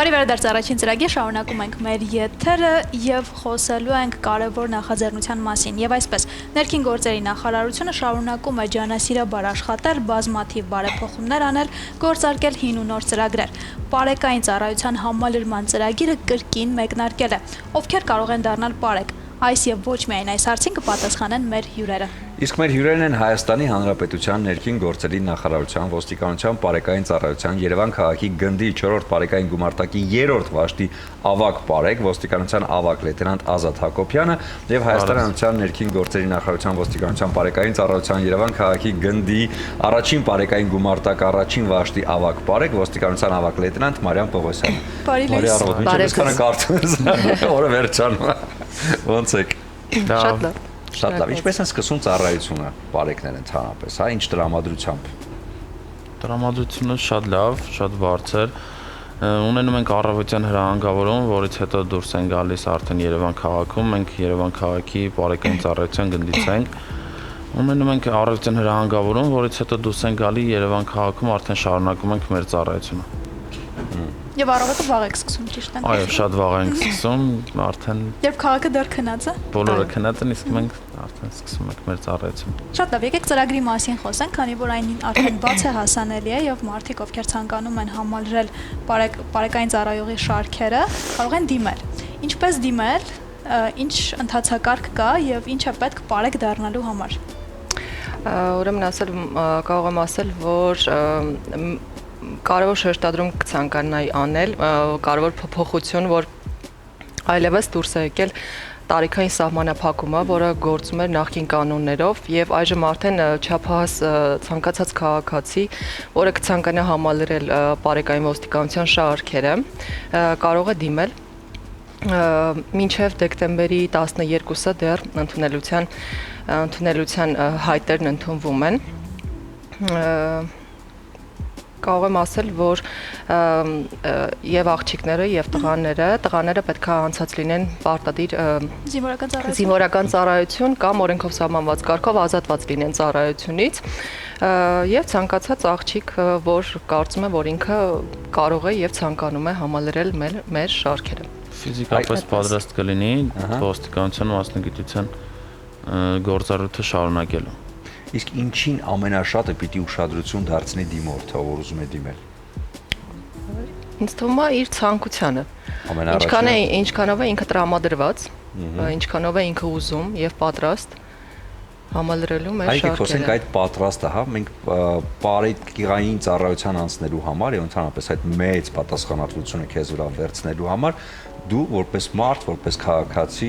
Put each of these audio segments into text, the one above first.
Բարի վերադարձ առաջին ծրագիր, շարունակում ենք մեր եթերը եւ խոսելու ենք կարևոր նախաձեռնության մասին։ Եվ այսպես, ներքին գործերի նախարարությունը շարունակում է ջանասիրաբար աշխատել, բազմաթիվ բարեփոխումներ անել, գործարկել հին ու նոր ծրագրեր։ Պարեկային ծառայության համալրման ծրագիրը կրկին մեկնարկել է։ Ովքեր կարող են դառնալ պարեկ։ Այս եւ ոչ միայն այս հարցին կպատասխանեն մեր հյուրերը։ Իսկ մեր հյուրերն են Հայաստանի Հանրապետության ներքին գործերի նախարարության, ոստիկանության, պարեկային ծառայության, Երևան քաղաքի գնդի 4-րդ պարեկային գումարտակի 3-րդ վաշտի ավագ պարեկ, ոստիկանության ավագ լեյտենանտ Ազատ Հակոբյանը եւ Հայաստանի Հանրապետության ներքին գործերի նախարարության, ոստիկանության, պարեկային ծառայության, Երևան քաղաքի գնդի առաջին պարեկային գումարտակ առաջին վաշտի ավագ պարեկ, ոստիկանության ավագ լեյտենանտ Մարիամ Պողոսյանը։ Բարի առավոտ, օրը վերջանում։ Ոնց եք։ Շատ լավ։ Շատ լավ, ինչպես են սկսում ծառայությունը պարեկներ ընդհանրապես, հա, ինչ տրամադրությամբ։ Տրամադրությունը շատ լավ, շատ բարձր։ Ունենում ենք առավոտյան հրահանգավորում, որից հետո դուրս են գալիս արդեն Երևան քաղաքում, մենք Երևան քաղաքի պարեկային ծառայության գնդից ենք։ Ունենում ենք առավոտյան հրահանգավորում, որից հետո դուրս են գալի Երևան քաղաքում, արդեն շարունակում ենք մեր ծառայությունը։ Եվ առավոտը վաղ եք սկսում, ճիշտ է։ Այո, շատ վաղ ենք սկսում, արդեն Երբ քաղաքը դեռ քնած է։ բոլորը քնած են, իսկ մենք արդեն սկսում ենք մեր ծառայությունը։ Շատ լավ, եկեք ծրագրի մասին խոսենք, քանի որ այն արդեն բաց է, հասանելի է եւ մարդիկ, ովքեր ցանկանում են համալրել պարեկային ծառայողի շարքերը, կարող են դիմել։ Ինչպես դիմել, ինչ ընթացակարգ կա եւ ինչ է պետք պարեկ դառնալու համար։ Ուրեմն կարող եմ ասել, որ կարևոր շեշտադրում կցանկանայի անել, կարևոր փոփոխություն, որ այլևս դուրս է եկել տարիքային սահմանափակումը, որը գործում էր նախկին կանոններով եւ այժմ արդեն չափահաս ցանկացած քաղաքացի, որը կցանկանա համալրել պարեկային ոստիկանության շարքերը, կարող է դիմել մինչև դեկտեմբերի 12-ը դեռ ընդունելության հայտերն ընդունվում են։ Կարող եմ ասել, որ եւ աղջիկները եւ տղաները պետք է անցած լինեն պարտադիր զինվորական ծառայություն կամ օրենքով սահմանված կարգով ազատված լինեն ծառայությունից եւ ցանկացած աղջիկ, որ կարծում է, որ ինքը կարող է եւ ցանկանում է համալրել մեր շարքերը։ Ֆիզիկապես պատրաստ կլինի ոստիկանության մասնագիտության գործառույթը շարունակելու։ Իսկ ինչին ամենաշատը պիտի ուշադրություն դարձնի դիմորդը, որ ուզում է դիմել։ Ինձ թվում է իր ցանկությանը։ Ինչքանով է ինքը տրամադրված, ինչքանով է ինքը ուզում եւ պատրաստ համալրելու մեր շարքերը։ Այո, խոսենք այդ պատրաստը, հա, մենք պարեկային ծառայության անցնելու համար եւ ընդհանրապես այդ մեծ պատասխանատվությունը քեզ վրա վերցնելու համար դու որպես մարդ, որպես քաղաքացի,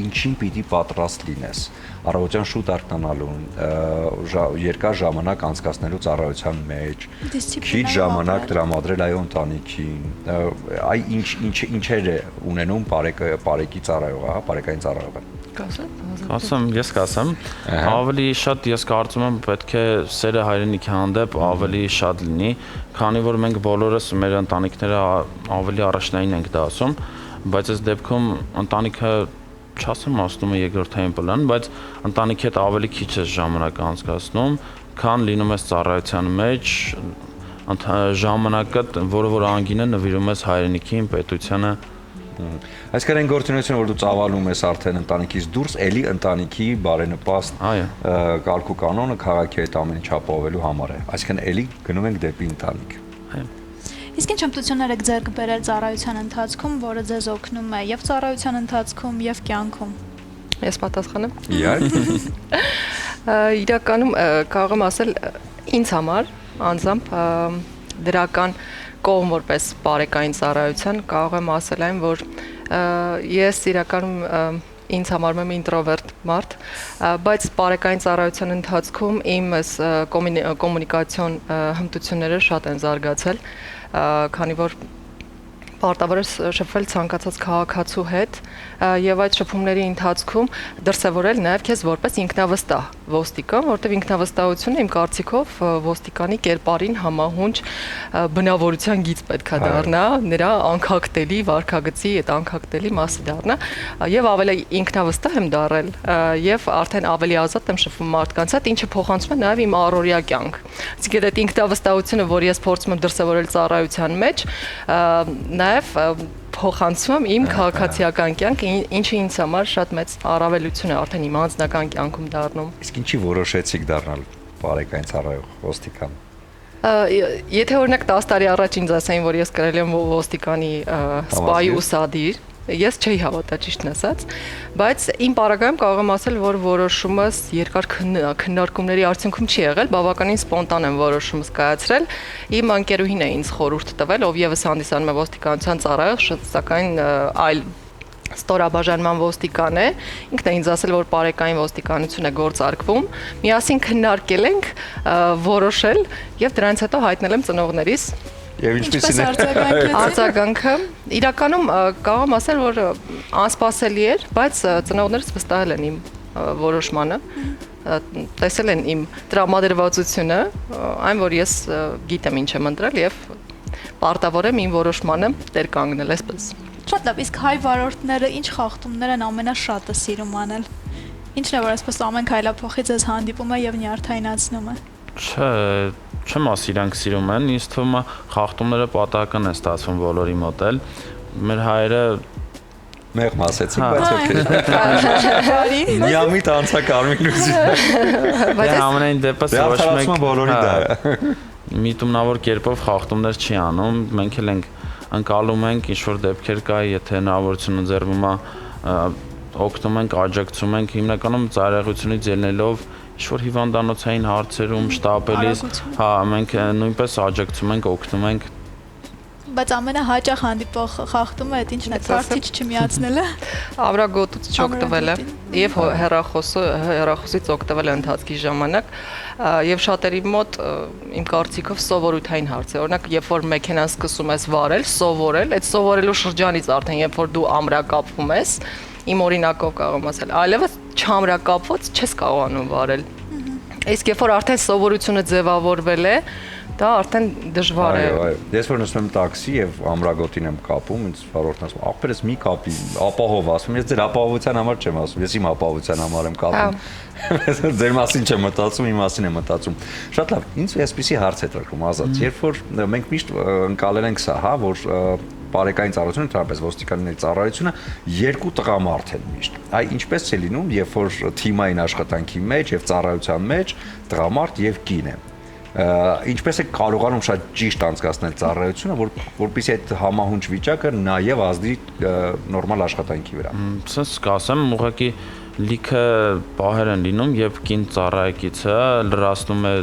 ինչին պիտի պատրաստ լինես։ Առավոտյան շուտ արթնանալուն, երկար ժամանակ անցկացնելու ծառայության մեջ, քիչ ժամանակ տրամադրել այո ընտանիքին, ինչեր է ունենում պարեկի ծառայողը, հա, պարեկային ծառայողը։ Ես կասեմ, ավելի շատ ես կարծում եմ պետք է սերը հայրենիքի հանդեպ ավելի շատ լինի, քանի որ մենք բոլորս մեր ընտանիքները ավելի առաջնային ենք դա ասում, բայց այս դեպքում ընտանիքը չասեմ ասում է երկրորդային պլան, բայց ընտանիքի հետ ավելի քիչ է ժամանակ անցկացնում, քան լինում ես ծառայության մեջ, ժամանակը, որը անգին է նվիրում ես հայրենիքին, պետությանը։ Այսինքն այն գործունեությունը, որ դու ծավալում ես արդեն ընտանիքից դուրս, էլի ընտանիքի բարենպաստ կարգու կանոնը քաղաքի հետ ամեն ինչ ապահովելու համար է։ Այսինքն էլի գնում ենք դեպի ընտանիք։ Իսկ ինչ հմտություններ եք ձեռք բերել ծառայության ընթացքում, որը ձեզ օգնում է եւ ծառայության ընթացքում եւ կյանքում։ Ես պատասխանեմ։ Իհարկե։ Իրականում կարող եմ ասել ինձ համար անձամբ դրական կողմ որպես պարեկային ծառայության կարող եմ ասել այն, որ ես իրականում ինձ համարում եմ ինտրովերտ մարդ, բայց պարեկային ծառայության ընթացքում իմ կոմունիկացիոն հմտությունները շատ են զարգացել, քանի որ պարտավոր է շփվել ցանկացած քաղաքացու հետ եւ այդ շփումների ընթացքում դրսեւորել նաեւ քեզ որպես ինքնավստահ, ոստիկան, որտեղ ինքնավստահությունը իմ կարծիքով ոստիկանի կերպարին համահունչ բնավորության գիծ պետք է դառնա, նրա անքակտելի վարքագծի այդ անքակտելի մասը դառնա, եւ ավելի ինքնավստահ եմ դառել եւ արդեն ավելի ազատ եմ շփվում մարդկանց հետ, ինչը փոխանցում է նաեւ իմ առօրյա կյանք։ Այսինքն այդ ինքնավստահությունը, որ ես փորձում եմ դրսևորել ծառայության մեջ, նաեւ փոխանցում իմ քաղաքացիական կյանք, ինչը ինձ համար շատ մեծ առավելություն է արդեն իմ անձնական կյանքում դառնում։ Իսկ ինչի որոշեցիք դառնալ բարեկային ծառայող ոստիկան։ Եթե օրինակ 10 տարի առաջ ինձ ասային, որ ես կրել եմ ոստիկանի սպայի ուսադիր, ես չէի հավատա ճիշտն ասած, բայց իմ պարագայում կարող եմ ասել, որ որոշումս երկար քննարկումների արդյունքում չի եղել, բավականին սպոնտան եմ որոշումս կայացրել։ Իմ ընկերուհին է ինձ խորհուրդ տվել, ով եւս հանդիսանում է ոստիկանության ծառայող, սակայն այլ ստորաբաժանման ոստիկան է, ինքն է ինձ ասել, որ բարեկային ոստիկանություն է գործարկվում, միասին քննարկել ենք, որոշել եւ դրանից հետո հայտնել եմ ծնողներիս։ Եվ ինչպեսին է արձագանքը, իրականում կարող եմ ասել, որ անսպասելի էր, բայց ծնողներս վստահել են իմ որոշմանը, տեսել են իմ տրամադրվածությունը, այն որ ես գիտեմ ինչ եմ ընտրել եւ պարտավոր եմ իմ որոշմանը տեր կանգնել այսպես։ Շատ լավ, իսկ հայ վարորդները ինչ խախտումներ են ամենաշատը սիրում անել։ Ինչն է, որ այսպես ամեն քայլափոխի ձեզ հանդիպում է եւ նյարդայնացնում է։ Չեմ ասի իրանք սիրում են, ինձ թվում է խախտումները պատահական են ստացվում բոլորի մոտ էլ։ Մեր հայերը մեղմ ասեցիք, բայց օքեյ։ Միամիտ անցակ արմինուզի։ Բայց ամենայն դեպս ոչ մեկ բոլորի դա է։ Միտումնավոր կերպով խախտումներ չի անում, մենք էլ ենք ընկալում ենք ինչ-որ դեպքեր կա, եթե հնարավորություն ընձեռվում է, օգնում ենք, աջակցում ենք, հիմնականում ծառայությունից ելնելով ինչ-որ հիվանդանոցային հարցերում, շտապելիս, հա, մենք նույնպես աջակցում ենք, օգնում ենք։ Բայց ամենահաճախ հանդիպող խախտումը այդ ինչն է, թարթիչ չմիացնելը։ Ավրագոտուց չօգտվելը եւ հեռախոսից օգտվելը ընթացքի ժամանակ եւ շատերի մոտ իմ կարծիքով սովորութային հարց է։ Օրինակ, երբ որ մեքենան սկսում ես վարել, սովորել, այդ սովորելու շրջանից արդեն երբ որ դու ամրակապվում ես, իմ օրինակով կարող եմ ասել, այլևս չամրակապված չես կարողանում վարել։ Իսկ երբ որ արդեն սովորությունը ձևավորվել է, դա արդեն դժվար է։ Այո, ես որ նստում եմ տաքսի եւ ամրագոտին եմ կապում, ինձ վարորդն ասում, ախպերս մի կապի, ապահով ասում, ես ձեր ապահովության համար չեմ ասում, ես իմ ապահովության համար եմ կապում։ Ձեր մասին չեմ մտածում, իմ մասին եմ մտածում։ Շատ լավ, ինձ այսպեսի հարց է տրվում Ազատ, երբ որ մենք միշտ ընկալել ենք սա, հա, որ բարեկային ծառայությունը, ընդհանրապես ոստիկանների ծառայությունը երկու տղամարդ են միշտ։ Այ ինչպես է լինում, երբ որ թիմային աշխատանքի մեջ եւ ծառայության մեջ տղամարդ եւ կին է։ Ինչպես է կարողանում շատ ճիշտ անցկացնել ծառայությունը, որպեսզի այդ համահունչ վիճակը նաեւ ազդի նորմալ աշխատանքի վրա։ Սենց կասեմ, ուղղակի լիքը պահեր են լինում, երբ կին ծառայեկիցը լրացնում է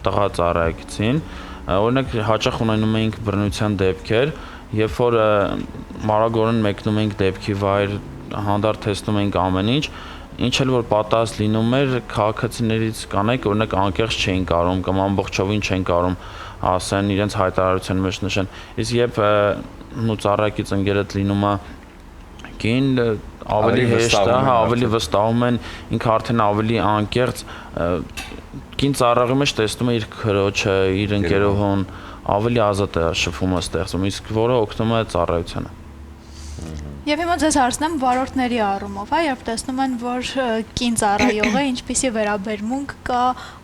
տղա ծառայեկիցին, օրինակ հաճախ ունենում էինք բռնության դեպքեր, երբ որ մարագորեն մեկնում էինք դեպքի վայր, հանդարտ տեսնում էինք ամեն ինչ էլ որ պատահած լինում էր, քաղաքացիներից կանայք օրինակ անկեղծ չէին կարող կամ ամբողջովին չէին կարող ասեն իրենց հայտարարության մեջ նշեն։ Իսկ երբ նու ծառայեկից ընկերդ լինում է կին, ավելի հեշտ է, ավելի վստահում են, ինքը արդեն ավելի անկեղծ կին ծառայողի մեջ տեսնում է իր քրոջը, իր ընկերուհուն, ավելի ազատ է շփումը ստեղծում, իսկ որը օգնում է ծառայությանը։ Եվ հիմա ձեզ հարցնեմ վարորդների առումով, հա, երբ տեսնում են, որ կին ծառայող է, ինչպիսի վերաբերմունք կա,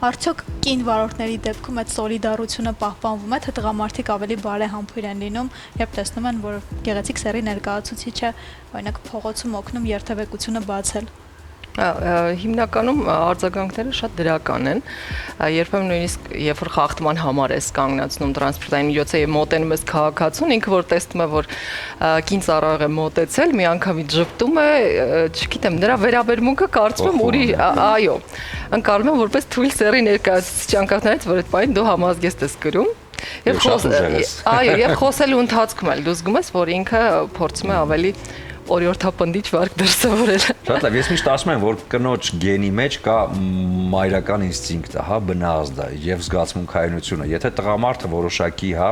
արդյոք կին վարորդների դեպքում այդ սոլիդարությունը պահպանվում է, թե տղամարդիկ ավելի բարեհամբույր են լինում, երբ տեսնում են, որ գեղեցիկ սեռի ներկայացուցիչ է, օրինակ փողոցում օգնում երթևեկությունը բացել։ Հիմնականում արձագանքները շատ դրական են, երբեմն նույնիսկ երբ որ խախտման համար ես կանգնացնում տրանսպորտային միջոցը եւ մոտենում ես քաղաքացուն, ինքը որ տեսնում է, որ կին ծառայող է մոտեցել, մի անգամից ժպտում է, չգիտեմ, նրա վերաբերմունքը կարծում եմ ուրիշ, այո, ընկալում եմ որպես թույլ սեռի ներկայացուցիչ անկախներից, որ այդ պահին դու համազգեստ ես կրում։ Եվ խոսելու ընթացքում էլ դու զգում ես, որ ինքը փորձում է ավելի օրիորդապնդիչ վարկ դրսևորել։ Շատ լավ, ես միշտ ասում եմ, որ կնոջ գենի մեջ կա մայրական ինստինկտը, հա, բնազդը եւ զգացմունքայնությունը։ Եթե տղամարդը որոշակի, հա,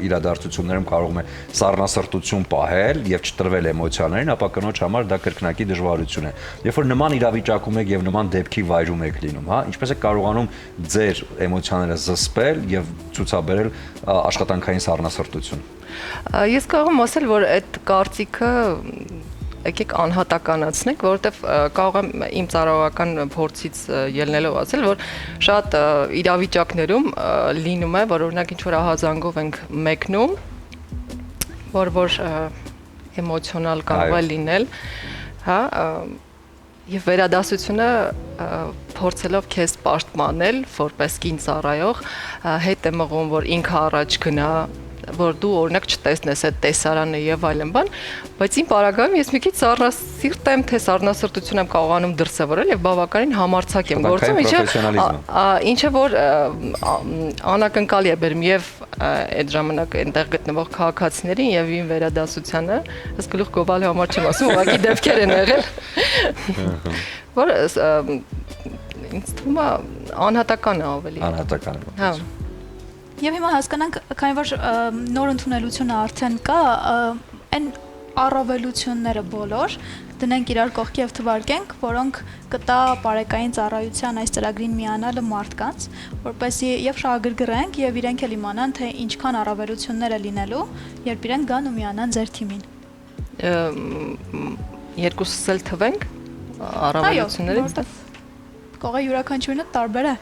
իրադարձություններում կարող է սառնասրտություն պահել եւ չտրվել էմոցիաներին, ապա կնոջ համար դա կրկնակի դժվարություն է։ Երբ որ նման իրավիճակում եք եւ նման դեպքի վայրում եք լինում, հա, ինչպես է կարողանում ձեր էմոցիաները զսպել եւ ցուցաբերել աշխատանքային սառնասրտություն։ Ես կարող եմ ասել, որ այդ կարծիքը եկեք անհատականացնենք, որովհետև կարող եմ իմ ծառայողական փորձից ելնելով ասել, որ շատ իրավիճակներում լինում է, որ օրինակ ինչ-որ ահազանգով ենք մեկնում, որ էմոցիոնալ կարող է լինել, հա, եւ վերադասությունը փորձելով քեզ պաշտպանել, որպես կին ծառայող, հետ է մղում, որ ինքը առաջ գնա, որ դու օրինակ չտեսնես այդ տեսարանը եւ այլն բան, բայց իմ պարագայում ես մի քիչ սառնասիրտ եմ, թե սառնասրտություն եմ կարողանում դրսևորել եւ բավականին համարձակ եմ գործում, ինչը որ անակնկալի է բերում եւ այդ ժամանակ այնտեղ գտնվող քաղաքացիներին եւ իմ վերադասությանը, ըստ գլուխ գովալու համար չեմ ասում, ուղղակի դեպքեր են եղել, որ ինձ թվում է անհատական է ավելի։ Անհատական է։ Հա։ Եվ հիմա հասկանանք, քանի որ նոր ընդունելությունը արդեն կա, այն առավելությունները բոլոր դնենք իրար կողքի եւ թվարկենք, որոնք կտա բարեկային ծառայության այս ծրագրին միանալը մարդկանց, որպեսզի եւ շահագրգռենք եւ իրենք էլ իմանան, թե ինչքան առավելություններ է լինելու, երբ իրենք գան ու միանան ձեր թիմին։ Երկուսս էլ թվենք առավելություններից։ Կարող է յուրաքանչյուրը տարբեր է։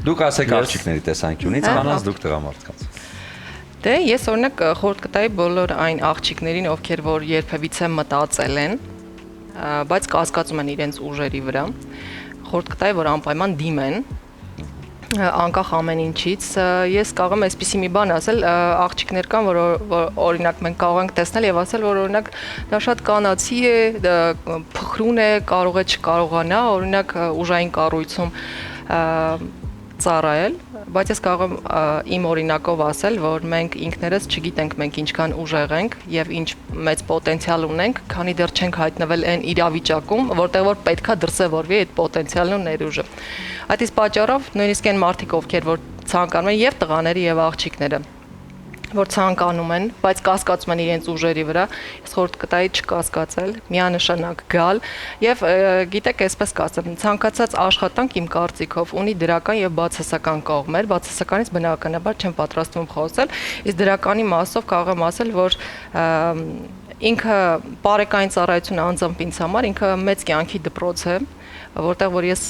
Դուք ասեք աղջիկների տեսանկյունից, կանանց դուք տղամարդկանց։ Դե ես օրինակ խորհուրդ կտայի բոլոր այն աղջիկներին, ովքեր որ երբևիցե մտածել են, բայց կասկածում են իրենց ուժերի վրա, խորհուրդ կտայի, որ անպայման դիմեն, անկախ ամեն ինչից։ Ես կարող եմ այսպիսի մի բան ասել, աղջիկներ կան, որ օրինակ մենք կարող ենք տեսնել եւ ասել, որ օրինակ դա շատ կանացի է, փխրուն է, կարող է չկարողանա, օրինակ ուժային կառույցում ծառայել, բայց ես կարող եմ իմ օրինակով ասել, որ մենք ինքներս չգիտենք մենք ինչքան ուժեղ ենք եւ ինչ մեծ պոտենցիալ ունենք, քանի դեռ չենք հայտնվել այն իրավիճակում, որտեղ որ պետքա դրսևորվի այդ պոտենցիալն ու ներուժը։ Այդ իսկ պատճառով նույնիսկ այն մարդիկ, ովքեր որ ցանկանում են եւ տղաները եւ աղջիկները, որ ցանկանում են, բայց կասկածում են իրենց ուժերի վրա, ես խորհուրդ կտայի չկասկածել, միանշանակ գալ եւ գիտեք, այսպես կասեմ, ցանկացած աշխատանք իմ կարծիքով ունի դրական եւ բացասական կողմեր, բացասականից բնականաբար չեմ պատրաստվում խոսել, իսկ դրականի մասով կարող եմ ասել, որ ինքը բարեկային ծառայությունը անձամբ ինձ համար ինքը մեծ կյանքի դպրոց է, որտեղ որ ես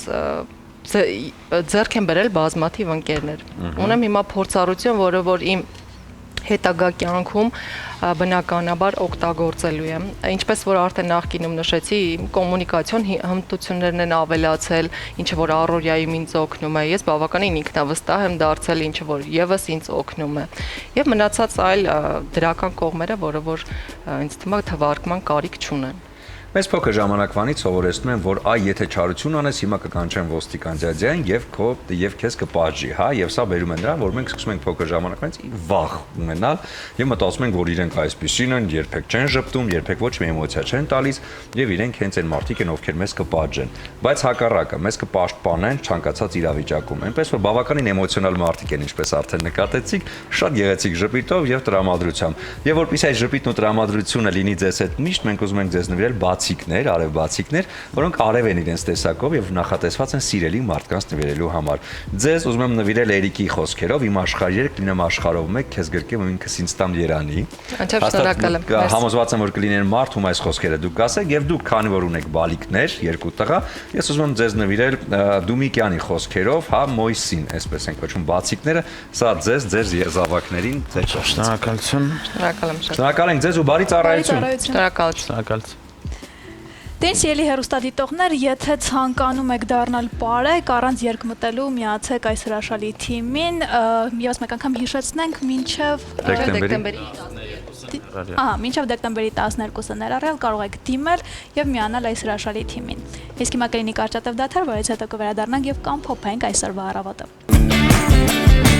ձեռք եմ բերել բազմաթիվ ընկերներ։ Ունեմ հիմա փորձառություն, որը որ իմ հետագա կյանքում բնականաբար օգտագործելու եմ։ Ինչպես որ արդեն նախկինում նշեցի, կոմունիկացիոն հմտություններն են ավելացել, ինչը որ առօրյայում ինձ օգնում է։ Ես բավականին ինքնավստահ եմ դարձել, ինչը որ եւս ինձ օգնում է։ Եվ մնացած այլ դրական կողմերը, որը որ ինձ թվում է թվարկման կարիք չունեն։ Մեծ փոքր ժամանակվանից սովորեցնում եմ, որ այ եթե չարություն անես, հիմա կկանչեն ոստիկան ձյաձյան եւ քեզ կպատժի, հա, եւ սա բերում է նրան, որ մենք սկսում ենք փոքր ժամանակվանից վախ ունենալ եւ մտածում ենք, որ իրենք այսպեսին են, երբեք չեն ժպտում, երբեք ոչ մի էմոցիա չեն տալիս եւ իրենք հենց այն մարդիկ են, ովքեր մեզ կպատժեն։ Բայց հակառակը, մեզ կպաշտպանեն ցանկացած իրավիճակում։ Այնպես որ բավականին էմոցիոնալ մարդիկ են, ինչպես արդեն նկատեցիք, շատ գեղեցիկ ժպիտով եւ տրամադրությամբ։ Եվ որpիսի այս ժպիտն ու տրամադրությունը լինի ձեզ հետ միշտ, մենք ուզում ենք ձեզ նվիրել բացիկներ, արևբացիկներ, որոնք արև են իրենց տեսակով եւ նախատեսված են սիրելի մարդկանց նվիրելու համար։ Ձեզ ուզում եմ նվիրել Էրիկի խոսքերով, իմ աշխարհ երկ լինեմ աշխարհով մեկ, քեզ գրկեմ ու ինքս ինձ տամ Երանի։ Շնորհակալ եմ։ Համոզված եմ, որ կլինեն մարդ, ում այս խոսքերը դուք կասեք եւ դուք քանի որ ունեք բալիկներ, երկու տղա, ես ուզում եմ ձեզ նվիրել Դումիկյանի խոսքերով, հա, Մոյսին, այսպես են կոչվում բացիկները, սա ձեր զավակներին, ձեր Շնորհակալություն։ Շնորհակալ եմ շատ։ Շնորհակալ ենք ձեզ ու բարի ծառայություն։ Շնորհակալություն։ Դեն սիրելի հեռուստադիտողներ, եթե ցանկանում եք դառնալ պարեկ, առանց երկմտելու միացեք այս հրաշալի թիմին, ես մեկ անգամ հիշեցնենք մինչև դեկտեմբերի 12-ը ներառյալ կարող եք դիմել եւ միանալ այս հրաշալի թիմին։ Իսկ հիմա կլինի կարճատև դադար, որից հետո կվերադառնանք եւ կամփոփենք այսօրվա առավոտը։